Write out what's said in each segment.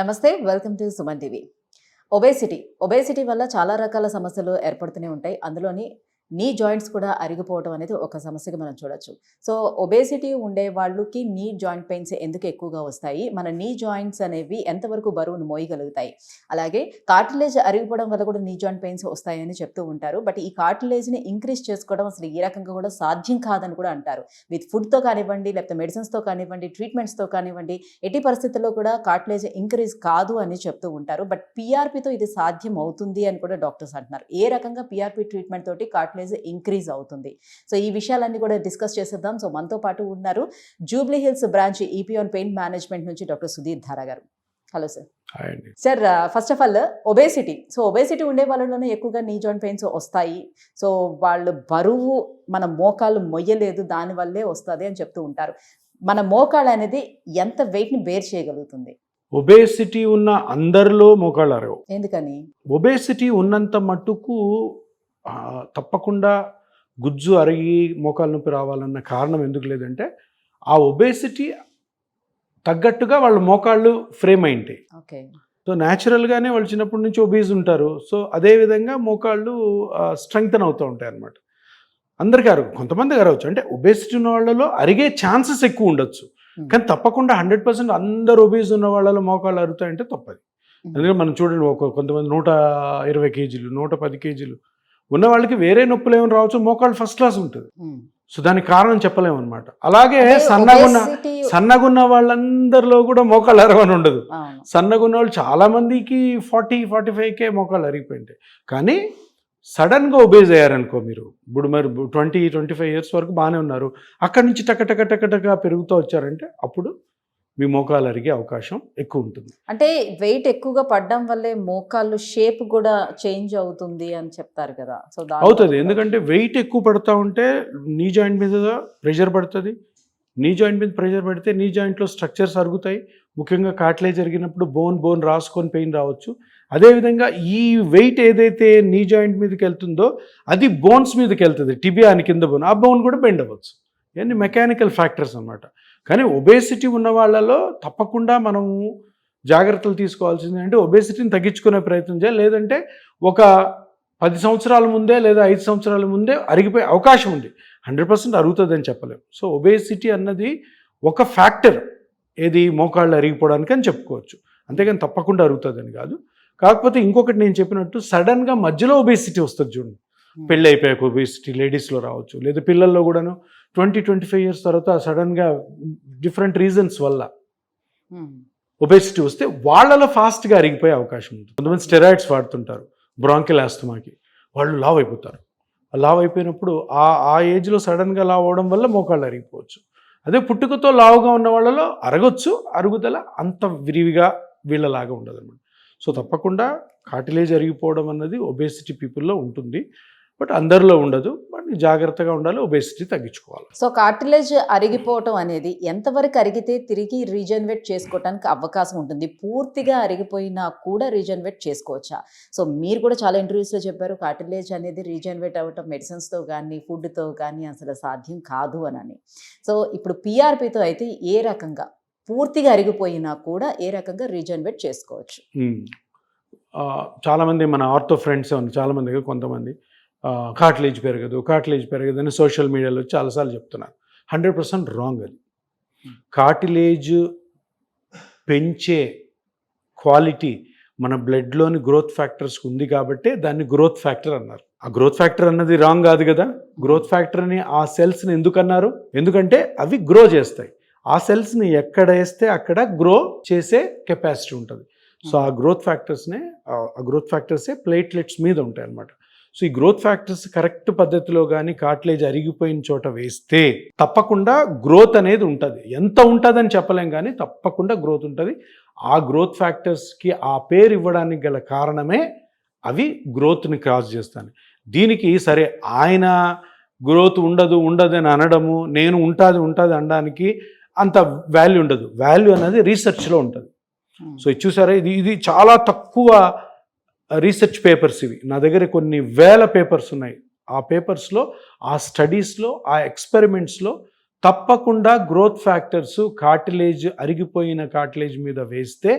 నమస్తే, welcome to Suman TV. Obesity వల్ల చాలా రకాల సమస్యలు ఏర్పడుతూనే ఉంటాయి. అందులోని నీ జాయింట్స్ కూడా అరిగిపోవడం అనేది ఒక సమస్యగా మనం చూడొచ్చు. సో ఒబేసిటీ ఉండే వాళ్ళకి నీ జాయింట్ పెయిన్స్ ఎందుకు ఎక్కువగా వస్తాయి, మన నీ జాయింట్స్ అనేవి ఎంతవరకు బరువును మోయగలుగుతాయి, అలాగే కార్టిలేజ్ అరిగిపోవడం వల్ల కూడా నీ జాయింట్ పెయిన్స్ వస్తాయని చెప్తూ ఉంటారు. బట్ ఈ కార్టిలేజ్ని ఇంక్రీజ్ చేసుకోవడం అసలు ఈ రకంగా కూడా సాధ్యం కాదని కూడా అంటారు. విత్ ఫుడ్తో కానివ్వండి, లేకపోతే మెడిసిన్స్తో కానివ్వండి, ట్రీట్మెంట్స్తో కానివ్వండి, ఎట్టి పరిస్థితుల్లో కూడా కార్టిలేజ్ ఇంక్రీజ్ కాదు అని చెప్తూ ఉంటారు. బట్ పీఆర్పీతో ఇది సాధ్యం అవుతుంది అని కూడా డాక్టర్స్ అంటున్నారు. ఏ రకంగా పీఆర్పీ ట్రీట్మెంట్ తోటి కార్టిలేజ్ ఇంక్రీజ్ అవుతుంది, సో ఈ విషయాలన్నీ కూడా డిస్కస్ చేసేద్దాం. సో మనతో పాటు ఉన్నారు Jubilee Hills branch Epione pain management నుంచి డాక్టర్ సుధీర్ ధారా గారు. Hello sir. Sir, first of all obesity ఉండే వాళ్ళలోనే ఎక్కువగా నీ జాయింట్ పెయిన్స్ వస్తాయి. సో వాళ్ళు బరువు మన మోకాళ్ళు మొయ్యలేదు, దానివల్లే వస్తుంది అని చెప్తూ ఉంటారు. మన మోకాళ్ళు అనేది ఎంత వెయిట్ని బేర్ చేయగలుగుతుంది? ఒబేసిటీ ఉన్న అందరిలో మోకాళ్ళు అరగవు. ఎందుకని? ఒబేసిటీ ఉన్నంత మట్టుకు తప్పకుండా గుజ్జు అరిగి మోకాలు నొప్పి రావాలన్న కారణం ఎందుకు లేదంటే ఆ ఒబేసిటీ తగ్గట్టుగా వాళ్ళ మోకాళ్ళు ఫ్రేమ్ అయింటాయి. ఓకే. సో న్యాచురల్గానే వాళ్ళు చిన్నప్పటి నుంచి ఒబేజ్ ఉంటారు. సో అదేవిధంగా మోకాళ్ళు స్ట్రెంగ్తన్ అవుతూ ఉంటాయి అన్నమాట. అందరికీ అరగవు, కొంతమంది అరవచ్చు. అంటే ఒబేసిటీ ఉన్న వాళ్ళలో అరిగే ఛాన్సెస్ ఎక్కువ ఉండొచ్చు, కానీ తప్పకుండా 100% అందరు ఒబేజ్ ఉన్న వాళ్ళలో మోకాళ్ళు అరుగుతాయంటే తప్పది. ఎందుకంటే మనం చూడండి, కొంతమంది 120 కేజీలు 110 కేజీలు ఉన్న వాళ్ళకి వేరే నొప్పులు ఏమైనా రావచ్చు, మోకాళ్ళు ఫస్ట్ క్లాస్ ఉంటుంది. సో దానికి కారణం చెప్పలేము అనమాట. అలాగే సన్నగున్న వాళ్ళందరిలో కూడా మోకాళ్ళు అరగని ఉండదు. సన్నగున్న వాళ్ళు చాలా మందికి 40-45 మోకాళ్ళు అరిగిపోయింటాయి. కానీ సడన్గా ఒబేజ్ అయ్యారనుకో, మీరు ఇప్పుడు మరి 20-25 ఇయర్స్ వరకు బాగానే ఉన్నారు, అక్కడి నుంచి టక పెరుగుతూ వచ్చారంటే అప్పుడు మీ మోకాలు అరిగే అవకాశం ఎక్కువ ఉంటుంది. అంటే వెయిట్ ఎక్కువగా పడడం వల్లే మోకాళ్ళు షేప్ కూడా చేంజ్ అవుతుంది అని చెప్తారు కదా. సో అవుతుంది, ఎందుకంటే వెయిట్ ఎక్కువ పడుతూ ఉంటే నీ జాయింట్ మీద ప్రెషర్ పడుతుంది. నీ జాయింట్ మీద ప్రెషర్ పడితే నీ జాయింట్లో స్ట్రక్చర్స్ అరుగుతాయి. ముఖ్యంగా కార్టిలేజ్ జరిగినప్పుడు బోన్ రాసుకొని పెయిన్ రావచ్చు. అదేవిధంగా ఈ వెయిట్ ఏదైతే నీ జాయింట్ మీదకి వెళ్తుందో అది బోన్స్ మీదకి వెళ్తుంది, టిబియా అని కింద బోన్, ఆ బోన్ కూడా బెండ్ అవ్వచ్చు. ఇవన్నీ మెకానికల్ ఫ్యాక్టర్స్ అన్నమాట. కానీ ఒబేసిటీ ఉన్న వాళ్ళలో తప్పకుండా మనము జాగ్రత్తలు తీసుకోవాల్సింది అంటే ఒబేసిటీని తగ్గించుకునే ప్రయత్నం చేయాలి. లేదంటే ఒక 10 సంవత్సరాల ముందే లేదా 5 సంవత్సరాల ముందే అరిగిపోయే అవకాశం ఉంది. 100% అరుగుతుంది అని చెప్పలేము. సో ఒబేసిటీ అన్నది ఒక ఫ్యాక్టర్, ఏది మోకాళ్ళు అరిగిపోవడానికి అని చెప్పుకోవచ్చు, అంతేగాని తప్పకుండా అరుగుతుందని కాదు. కాకపోతే ఇంకొకటి నేను చెప్పినట్టు సడన్గా మధ్యలో ఒబేసిటీ వస్తుంది చూడండి, పెళ్ళి అయిపోయాక ఒబేసిటీ లేడీస్లో రావచ్చు, లేదా పిల్లల్లో కూడాను 20-25 ఇయర్స్ తర్వాత సడన్గా డిఫరెంట్ రీజన్స్ వల్ల ఒబేసిటీ వస్తే వాళ్ళలో ఫాస్ట్గా అరిగిపోయే అవకాశం ఉంటుంది. కొంతమంది స్టెరాయిడ్స్ వాడుతుంటారు బ్రాంకిల్ ఆస్తమాకి, వాళ్ళు లావ్ అయిపోతారు. లావ్ అయిపోయినప్పుడు ఆ ఏజ్లో సడన్గా లావ్ అవడం వల్ల మోకాళ్ళు అరిగిపోవచ్చు. అదే పుట్టుకతో లావుగా ఉన్న వాళ్ళలో అరగొచ్చు, అరుగుదల అంత విరివిగా వీళ్ళలాగా ఉండదు అన్నమాట. సో తప్పకుండా కార్టిలేజ్ అరిగిపోవడం అన్నది ఒబేసిటీ పీపుల్లో ఉంటుంది, బట్ అందరిలో ఉండదు. బట్ జాగ్రత్తగా ఉండాలి, ఒబేసిటీ తగ్గించుకోవాలి. సో కార్టిలేజ్ అరిగిపోవటం అనేది ఎంతవరకు అరిగితే తిరిగి రీజనరేట్ చేసుకోవడానికి అవకాశం ఉంటుంది? పూర్తిగా అరిగిపోయినా కూడా రీజనరేట్ చేసుకోవచ్చా? సో మీరు కూడా చాలా ఇంటర్వ్యూస్లో చెప్పారు, కార్టిలేజ్ అనేది రీజనరేట్ అవ్వటం మెడిసిన్స్తో కానీ ఫుడ్తో కానీ అసలు సాధ్యం కాదు అని. సో ఇప్పుడు పీఆర్పీతో అయితే ఏ రకంగా పూర్తిగా అరిగిపోయినా కూడా ఏ రకంగా రీజనరేట్ చేసుకోవచ్చు? చాలామంది మన ఆర్థో ఫ్రెండ్స్ చాలామంది, కొంతమంది కార్టిలేజ్ పెరగదు అని సోషల్ మీడియాలో చాలాసార్లు చెప్తున్నారు. 100% రాంగ్. అది కార్టిలేజ్ పెంచే క్వాలిటీ మన బ్లడ్లోని గ్రోత్ ఫ్యాక్టర్స్ ఉంది కాబట్టి దాన్ని గ్రోత్ ఫ్యాక్టర్ అన్నారు. ఆ గ్రోత్ ఫ్యాక్టర్ అన్నది రాంగ్ కాదు కదా. గ్రోత్ ఫ్యాక్టర్ని ఆ సెల్స్ని ఎందుకు అన్నారు? ఎందుకంటే అవి గ్రో చేస్తాయి. ఆ సెల్స్ని ఎక్కడ వేస్తే అక్కడ గ్రో చేసే కెపాసిటీ ఉంటుంది. సో ఆ గ్రోత్ ఫ్యాక్టర్సే ప్లేట్లెట్స్ మీద ఉంటాయి అన్నమాట. సో ఈ గ్రోత్ ఫ్యాక్టర్స్ కరెక్ట్ పద్ధతిలో కానీ కార్టిలేజ్ అరిగిపోయిన చోట వేస్తే తప్పకుండా గ్రోత్ అనేది ఉంటుంది. ఎంత ఉంటుందని చెప్పలేం కానీ తప్పకుండా గ్రోత్ ఉంటుంది. ఆ గ్రోత్ ఫ్యాక్టర్స్కి ఆ పేరు ఇవ్వడానికి గల కారణమే అవి గ్రోత్ని క్రాస్ చేస్తాను. దీనికి సరే ఆయన గ్రోత్ ఉండదు అని అనడము, నేను ఉంటుంది అనడానికి అంత వాల్యూ ఉండదు. వాల్యూ అనేది రీసెర్చ్లో ఉంటుంది. సో ఇది చూసారా, ఇది చాలా తక్కువ రీసెర్చ్ పేపర్స్ ఇవి. నా దగ్గర కొన్ని వేల పేపర్స్ ఉన్నాయి. ఆ పేపర్స్లో, ఆ స్టడీస్లో, ఆ ఎక్స్పెరిమెంట్స్లో తప్పకుండా గ్రోత్ ఫ్యాక్టర్స్ అరిగిపోయిన కార్టిలేజ్ మీద వేస్తే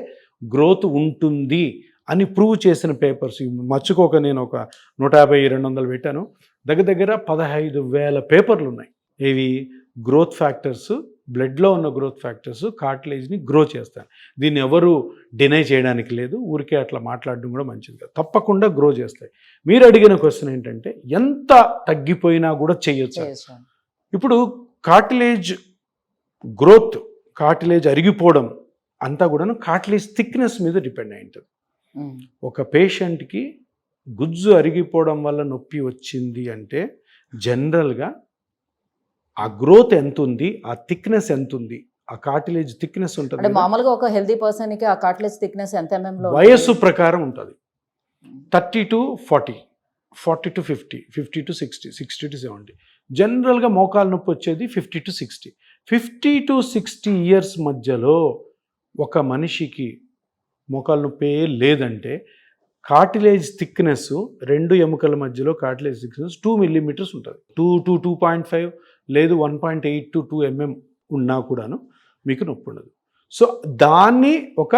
గ్రోత్ ఉంటుంది అని ప్రూవ్ చేసిన పేపర్స్ మర్చిపోక నేను ఒక 150-200 పెట్టాను. దగ్గర 15,000 పేపర్లు ఉన్నాయి. ఇవి గ్రోత్ ఫ్యాక్టర్స్, బ్లడ్లో ఉన్న గ్రోత్ ఫ్యాక్టర్స్ కార్టిలేజ్ని గ్రో చేస్తాయి. దీన్ని ఎవరు డినై చేయడానికి లేదు. ఊరికే అట్లా మాట్లాడడం కూడా మంచిది కాదు. తప్పకుండా గ్రో చేస్తాయి. మీరు అడిగిన క్వశ్చన్ ఏంటంటే ఎంత తగ్గిపోయినా కూడా చేయొచ్చు. ఇప్పుడు కార్టిలేజ్ గ్రోత్, కార్టిలేజ్ అరిగిపోవడం అంతా కూడాను కార్టిలేజ్ థిక్నెస్ మీద డిపెండ్ అయి ఉంటుంది. ఒక పేషెంట్కి గుజ్జు అరిగిపోవడం వల్ల నొప్పి వచ్చింది అంటే జనరల్గా ఆ గ్రోత్ ఎంత ఉంది, ఆ థిక్నెస్ ఎంత ఉంది, ఆ కార్టిలేజ్ థిక్నెస్ ఉంటుంది. మామూలుగా ఒక హెల్తీ పర్సన్ కి ఆ కార్టిలేజ్ థిక్నెస్ ఎంత mm లో వయస్సు ప్రకారం ఉంటుంది. 30 to 40, 40 to 50, 50 to 60, 60 to 70. జనరల్గా మోకాలు నొప్పి వచ్చేది 50 to 60. 50 to 60 ఇయర్స్ మధ్యలో ఒక మనిషికి మోకాలు నొప్పి లేదంటే కార్టిలేజ్ థిక్నెస్, రెండు ఎముకల మధ్యలో కార్టిలేజ్ థిక్నెస్ 2 millimeters ఉంటుంది. 2 to 2.5 లేదు 1.8 to 2 mm ఉన్నా కూడాను మీకు నొప్పి ఉండదు. సో దాన్ని ఒక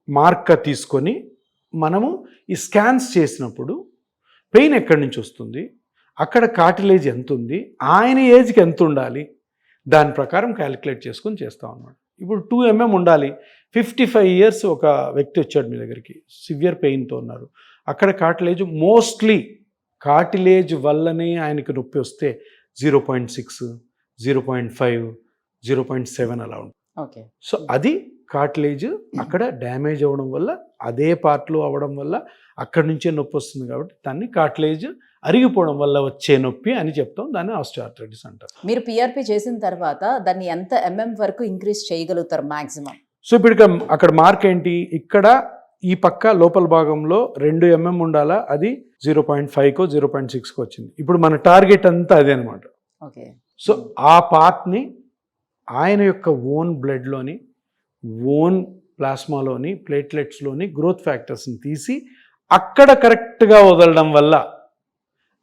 మార్క తీసుకొని మనము ఈ స్కాన్స్ చేసినప్పుడు పెయిన్ ఎక్కడి నుంచి వస్తుంది, అక్కడ కార్టిలేజ్ ఎంత ఉంది, ఆయన ఏజ్కి ఎంత ఉండాలి, దాని ప్రకారం క్యాలిక్యులేట్ చేసుకొని చేస్తాం అన్నమాట. ఇప్పుడు 2 mm ఉండాలి. 55 years ఒక వ్యక్తి వచ్చాడు మీ దగ్గరికి, సివియర్ పెయిన్తో ఉన్నారు. అక్కడ కార్టిలేజ్ మోస్ట్లీ కార్టిలేజ్ వల్లనే ఆయనకి నొప్పి వస్తే 0.6, 0.5, 0.7 అలా ఉంటుంది. ఓకే. సో అది కార్టిలేజ్ అక్కడ డ్యామేజ్ అవ్వడం వల్ల, అదే పార్ట్లో అవ్వడం వల్ల అక్కడి నుంచే నొప్పి వస్తుంది. కాబట్టి దాన్ని కార్టిలేజ్ అరిగిపోవడం వల్ల వచ్చే నొప్పి అని చెప్తాం. దాన్ని ఆస్టియోఆర్థరైటిస్ అంటారు. మీరు పిఆర్పి చేసిన తర్వాత దాన్ని ఎంత mm వరకు ఇంక్రీజ్ చేయగలుగుతారు మాక్సిమం? సో ఇప్పుడు అక్కడ మార్క్ ఏంటి, ఇక్కడ ఈ పక్క లోపల భాగంలో 2 mm ఉండాలా, అది 0.5కో 0.6కో వచ్చింది. ఇప్పుడు మన టార్గెట్ అంతా అదే అనమాట. ఓకే. సో ఆ పార్ట్ని ఆయన యొక్క ఓన్ బ్లడ్లోని, ఓన్ ప్లాస్మాలోని, ప్లేట్లెట్స్లోని గ్రోత్ ఫ్యాక్టర్స్ని తీసి అక్కడ కరెక్ట్గా వదలడం వల్ల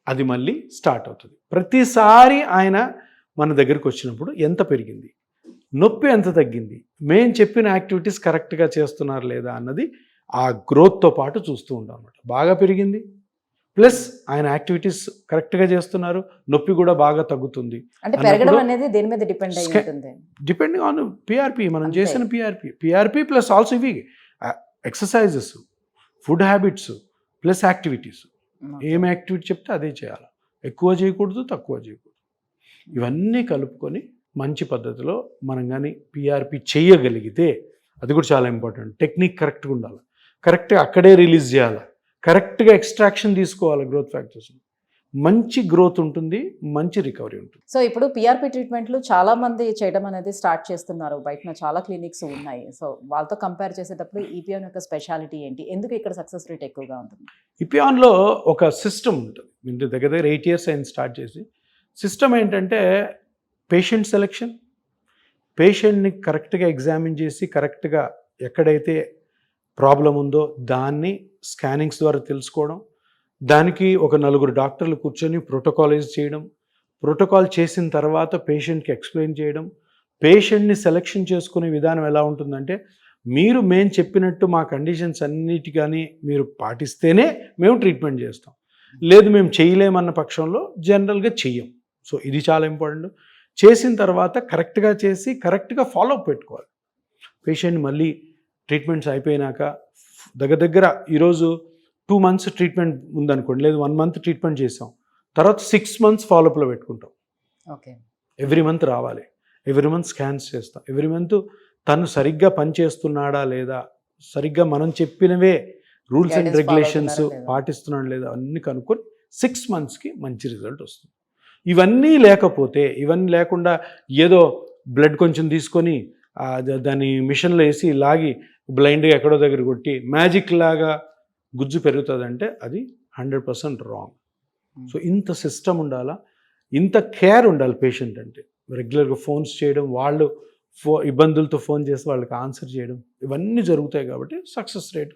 అది మళ్ళీ స్టార్ట్ అవుతుంది. ప్రతిసారి ఆయన మన దగ్గరికి వచ్చినప్పుడు ఎంత పెరిగింది, నొప్పి ఎంత తగ్గింది, మేము చెప్పిన యాక్టివిటీస్ కరెక్ట్గా చేస్తున్నారు లేదా అన్నది ఆ గ్రోత్తో పాటు చూస్తూ ఉంటాం అన్నమాట. బాగా పెరిగింది, ప్లస్ ఆయన యాక్టివిటీస్ కరెక్ట్గా చేస్తున్నారు, నొప్పి కూడా బాగా తగ్గుతుంది. అంటే పెరగడం అనేది దేని మీద డిపెండ్ అయి ఉంటుంది? డిపెండింగ్ ఆన్ పిఆర్పి, మనం చేసిన పిఆర్పి ప్లస్ ఆల్సో ఇవి exercises, food habits plus activities. ఏం యాక్టివిటీ చెప్తే అదే చేయాలి. ఎక్కువ చేయకూడదు, తక్కువ చేయకూడదు. ఇవన్నీ కలుపుకొని మంచి పద్ధతిలో మనం కానీ పిఆర్పి చేయగలిగితే, అది కూడా చాలా ఇంపార్టెంట్. టెక్నిక్ కరెక్ట్గా ఉండాలి, కరెక్ట్గా అక్కడే రిలీజ్ చేయాలి, కరెక్ట్గా ఎక్స్ట్రాక్షన్ తీసుకోవాలి గ్రోత్ ఫ్యాక్టర్స్. మంచి గ్రోత్ ఉంటుంది, మంచి రికవరీ ఉంటుంది. సో ఇప్పుడు పిఆర్పి ట్రీట్మెంట్లు చాలా మంది చేయడం అనేది స్టార్ట్ చేస్తున్నారు. బయట చాలా క్లినిక్స్ ఉన్నాయి. సో వాళ్ళతో కంపేర్ చేసేటప్పుడు ఈపియాన్ యొక్క స్పెషాలిటీ ఏంటి, ఎందుకు ఇక్కడ సక్సెస్ రేట్ ఎక్కువగా ఉంటుంది? ఈపియాన్లో ఒక సిస్టమ్ ఉంటుంది. మీరు దగ్గర 8 years అయింది స్టార్ట్ చేసి. సిస్టమ్ ఏంటంటే పేషెంట్ సెలెక్షన్, పేషెంట్ని కరెక్ట్గా ఎగ్జామిన్ చేసి కరెక్ట్గా ఎక్కడైతే ప్రాబ్లం ఉందో దాన్ని స్కానింగ్స్ ద్వారా తెలుసుకోవడం, దానికి ఒక 4 డాక్టర్లు కూర్చొని ప్రోటోకాలైజ్ చేయడం, ప్రోటోకాల్ చేసిన తర్వాత పేషెంట్కి ఎక్స్ప్లెయిన్ చేయడం. పేషెంట్ని సెలెక్షన్ చేసుకునే విధానం ఎలా ఉంటుందంటే, మేము చెప్పినట్టు మా కండిషన్స్ అన్నిటి కానీ మీరు పాటిస్తేనే మేము ట్రీట్మెంట్ చేస్తాం, లేదు మేము చేయలేమన్న పక్షంలో జనరల్గా చెయ్యం. సో ఇది చాలా ఇంపార్టెంట్. చేసిన తర్వాత కరెక్ట్గా చేసి కరెక్ట్గా ఫాలోఅప్ పెట్టుకోవాలి. పేషెంట్ మళ్ళీ ట్రీట్మెంట్స్ అయిపోయినాక దగ్గర ఈరోజు 2 months ట్రీట్మెంట్ ఉందనుకోండి, లేదు 1 month ట్రీట్మెంట్ చేసాం, తర్వాత 6 months ఫాలోఅప్లో పెట్టుకుంటాం. ఓకే. ఎవ్రీ మంత్ రావాలి, ఎవ్రీ మంత్ స్కాన్స్ చేస్తాం, ఎవ్రీ మంత్ తను సరిగ్గా పనిచేస్తున్నాడా లేదా, సరిగ్గా మనం చెప్పినవే రూల్స్ అండ్ రెగ్యులేషన్స్ పాటిస్తున్నాడు లేదా అన్ని కనుక్కొని 6 monthsకి మంచి రిజల్ట్ వస్తుంది. ఇవన్నీ లేకుండా ఏదో బ్లడ్ కొంచెం తీసుకొని దాన్ని మిషన్లో వేసి లాగి బ్లైండ్గా ఎక్కడో దగ్గర కొట్టి మ్యాజిక్ లాగా గుజ్జు పెరుగుతుందంటే అది 100% రాంగ్. సో ఇంత సిస్టమ్ ఉండాలా, ఇంత కేర్ ఉండాలి పేషెంట్ అంటే. రెగ్యులర్గా ఫోన్స్ చేయడం, వాళ్ళు ఇబ్బందులతో ఫోన్ చేసి వాళ్ళకి ఆన్సర్ చేయడం, ఇవన్నీ జరుగుతాయి. కాబట్టి సక్సెస్ రేట్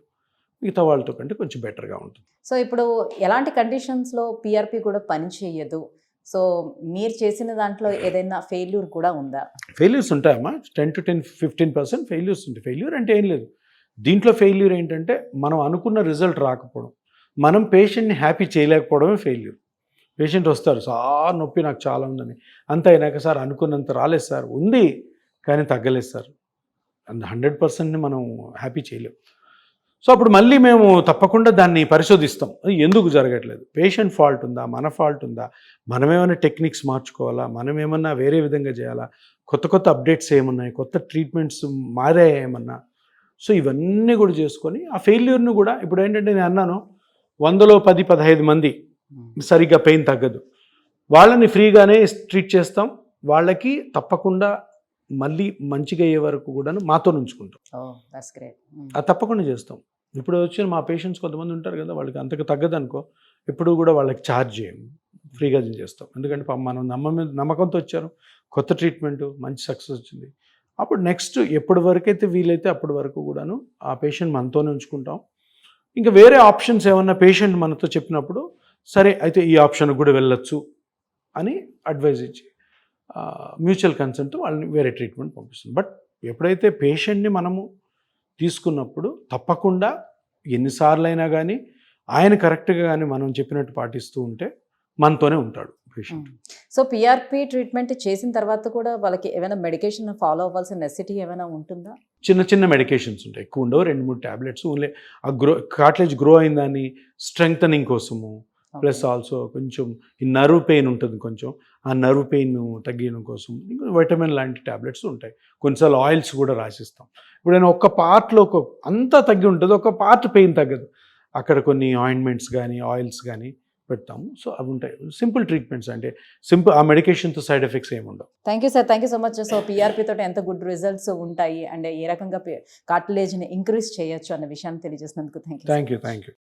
మిగతా వాళ్ళతో కంటే కొంచెం బెటర్గా ఉంటుంది. సో ఇప్పుడు ఎలాంటి కండిషన్స్లో పిఆర్పి కూడా పని చేయదు? సో మీరు చేసిన దాంట్లో ఏదైనా ఫెయిల్యూర్ కూడా ఉందా? ఫెయిల్యూర్స్ ఉంటాయమ్మా. 10 to 15% ఫెయిల్యూర్స్ ఉంటాయి. ఫెయిల్యూర్ అంటే ఏం లేదు, దీంట్లో ఫెయిల్యూర్ ఏంటంటే మనం అనుకున్న రిజల్ట్ రాకపోవడం, మనం పేషెంట్ని హ్యాపీ చేయలేకపోవడమే ఫెయిల్యూర్. పేషెంట్ వస్తారు, సార్ నొప్పి నాకు చాలా ఉందని, అంత అయినాక సార్ అనుకున్నంత రాలేదు సార్, ఉంది కానీ తగ్గలేదు సార్, 100%ని మనం హ్యాపీ చేయలేం. సో అప్పుడు మళ్ళీ మేము తప్పకుండా దాన్ని పరిశోధిస్తాం, అది ఎందుకు జరగట్లేదు, పేషెంట్ ఫాల్ట్ ఉందా, మన ఫాల్ట్ ఉందా, మనమేమైనా టెక్నిక్స్ మార్చుకోవాలా, మనమేమన్నా వేరే విధంగా చేయాలా, కొత్త కొత్త అప్డేట్స్ ఏమున్నాయి, కొత్త ట్రీట్మెంట్స్ మారాయా ఏమన్నా. సో ఇవన్నీ కూడా చేసుకొని ఆ ఫెయిల్యూర్ని కూడా, ఇప్పుడు ఏంటంటే నేను అన్నాను 100లో 10-15 మంది సరిగ్గా పెయిన్ తగ్గదు, వాళ్ళని ఫ్రీగానే ట్రీట్ చేస్తాం, వాళ్ళకి తప్పకుండా మళ్ళీ మంచిగా అయ్యే వరకు కూడా మాతో ఉంచుకుంటాం. That's great. అది తప్పకుండా చేస్తాం. ఇప్పుడు వచ్చిన మా పేషెంట్స్ కొంతమంది ఉంటారు కదా, వాళ్ళకి అంతకు తగ్గదనుకో, ఎప్పుడు కూడా వాళ్ళకి ఛార్జ్ చేయం, ఫ్రీగా చేస్తాం. ఎందుకంటే మనం నమ్మకంతో వచ్చారు, కొత్త ట్రీట్మెంట్ మంచి సక్సెస్ వచ్చింది. అప్పుడు నెక్స్ట్ ఎప్పటి వరకు అయితే వీలైతే అప్పటి వరకు కూడాను ఆ పేషెంట్ మనతోనే ఉంచుకుంటాం. ఇంకా వేరే ఆప్షన్స్ ఏమన్నా పేషెంట్ మనతో చెప్పినప్పుడు, సరే అయితే ఈ ఆప్షన్ కూడా వెళ్ళొచ్చు అని అడ్వైజ్ ఇచ్చి మ్యూచువల్ కన్సెంట్ వాళ్ళని వేరే ట్రీట్మెంట్ పంపిస్తుంది. బట్ ఎప్పుడైతే పేషెంట్ని మనము తీసుకున్నప్పుడు తప్పకుండా ఎన్నిసార్లు అయినా కానీ ఆయన కరెక్ట్గా కానీ మనం చెప్పినట్టు పాటిస్తూ ఉంటే మనతోనే ఉంటాడు పేషెంట్. సో పిఆర్పి ట్రీట్మెంట్ చేసిన తర్వాత కూడా వాళ్ళకి ఏమైనా మెడికేషన్ ఫాలో అవ్వాల్సిన నెసిటీ ఏమైనా ఉంటుందా? చిన్న చిన్న మెడికేషన్స్ ఉంటాయి, ఎక్కువ ఉండవు, 2-3 ట్యాబ్లెట్స్ ఓన్లీ ఆ కార్టిలేజ్ గ్రో అయిందని స్ట్రెంగ్తనింగ్ కోసము, ప్లస్ ఆల్సో కొంచెం ఈ నర్వ్ పెయిన్ ఉంటుంది, కొంచెం ఆ నర్వ్ పెయిన్ తగ్గడం కోసం వైటమిన్ లాంటి ట్యాబ్లెట్స్ ఉంటాయి, కొన్నిసార్లు ఆయిల్స్ కూడా రాసిస్తాం. ఇప్పుడు నేను ఒక్క పార్ట్లో అంతా తగ్గి ఉంటుంది, ఒక పార్ట్ పెయిన్ తగ్గదు, అక్కడ కొన్ని ఆయింట్మెంట్స్ కానీ ఆయిల్స్ కానీ పెడతాము. సో అవి ఉంటాయి, సింపుల్ ట్రీట్మెంట్స్, అంటే సింపుల్, ఆ మెడికేషన్తో సైడ్ ఎఫెక్ట్స్ ఏమి ఉండవు. Thank you sir, thank you so much. So PRP తోటి ఎంత గుడ్ రిజల్ట్స్ ఉంటాయి అండ్ ఏ రకంగా కార్టిలేజ్ని ఇంక్రీజ్ చేయొచ్చు అన్న విషయాన్ని తెలియజేసినందుకు థ్యాంక్ యూ. Thank you.